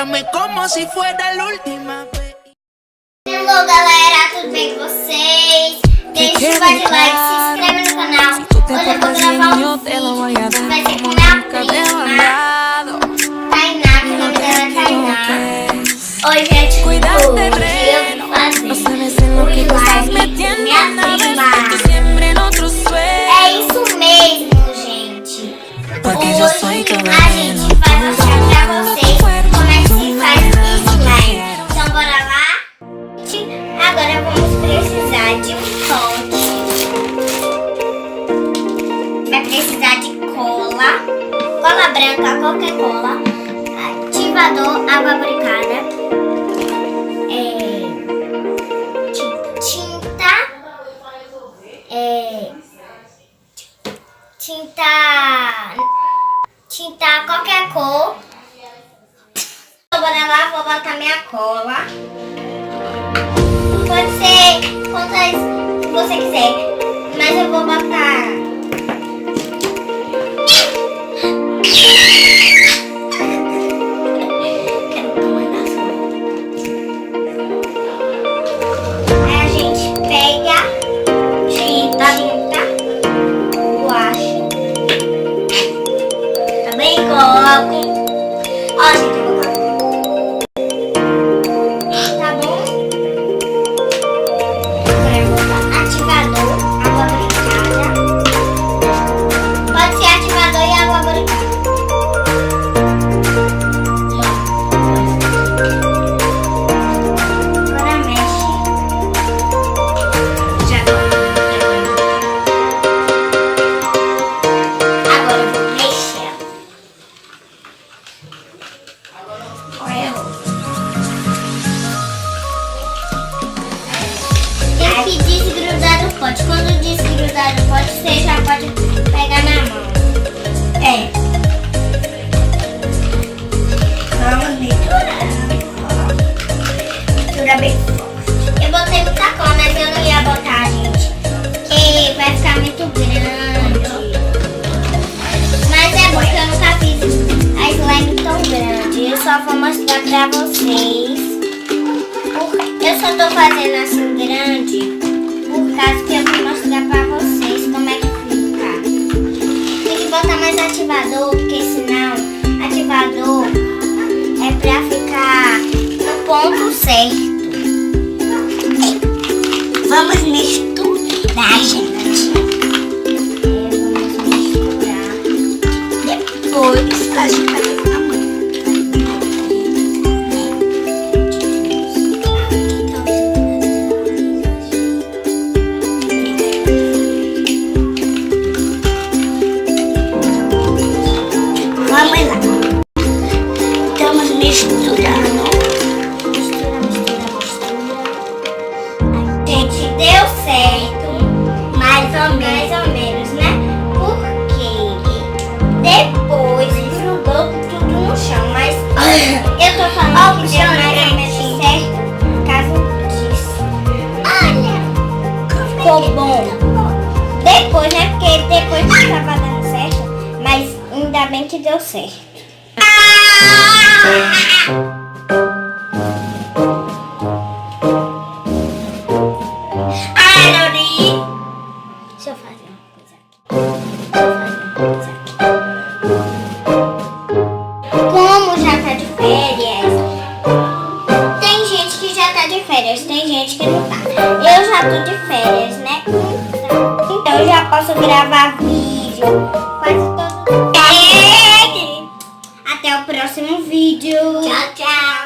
Mírame como si fuera la última vez. Hello galera, tudo bem com vocês? Deixa o like, se inscreve no canal. Hoje eu vou gravar um vídeo. Vai ser com minha prima Tainá, que o nome dela é Tainá. Oi gente, hoje eu vou fazer os lives com minha prima. É isso mesmo, gente. Hoje a gente vai mostrar pra vocês como é que se faz slime. Então bora lá? Agora vamos precisar de um pote. Vai precisar de cola, cola branca, qualquer cola, ativador, água bricada, tinta qualquer cor. Bora lá, vou botar minha cola. Pode ser quantas você quiser, mas eu vou botar. Aí a gente pega tinta, guache, também coloco. Ó, gente, eu vou colocar. Tá bom? Agora eu vou botar ativador, água bricada. Pode ser ativador e água bricada. Agora mexe. Agora eu vou mexer. Tem que desgrudar do pote. Quando desgrudar do pote, você já pode pegar na mão. Vamos misturar. Mistura bem forte. Eu botei muita cola, mas eu não ia botar, gente, porque vai ficar muito grande. Mas é bom que eu nunca fiz a slime tão grande. Eu só vou mostrar pra vocês. Eu só tô fazendo assim grande por causa que eu vou mostrar pra vocês como é que fica. Tem que botar mais ativador, porque senão ativador é pra ficar no ponto certo. Vamos misturar, gente. Vamos misturar. Depois a gente vai ficar muito. Vamos lá. Estamos misturando. Gente, deu certo. Mais ou menos, né? Porque depois grudou tudo no chão. Mas eu tô falando que deu mais ou menos certo por causa disso. Olha, ficou bom. Depois, né? Porque depois não estava dando certo. Mas ainda bem que deu certo. Deixa eu fazer uma coisa aqui. Como já tá de férias, tem gente que já tá de férias, tem gente que não tá. Eu já tô de férias, né? Então eu já posso gravar vídeo quase todo dia. Até o próximo vídeo. Tchau, tchau.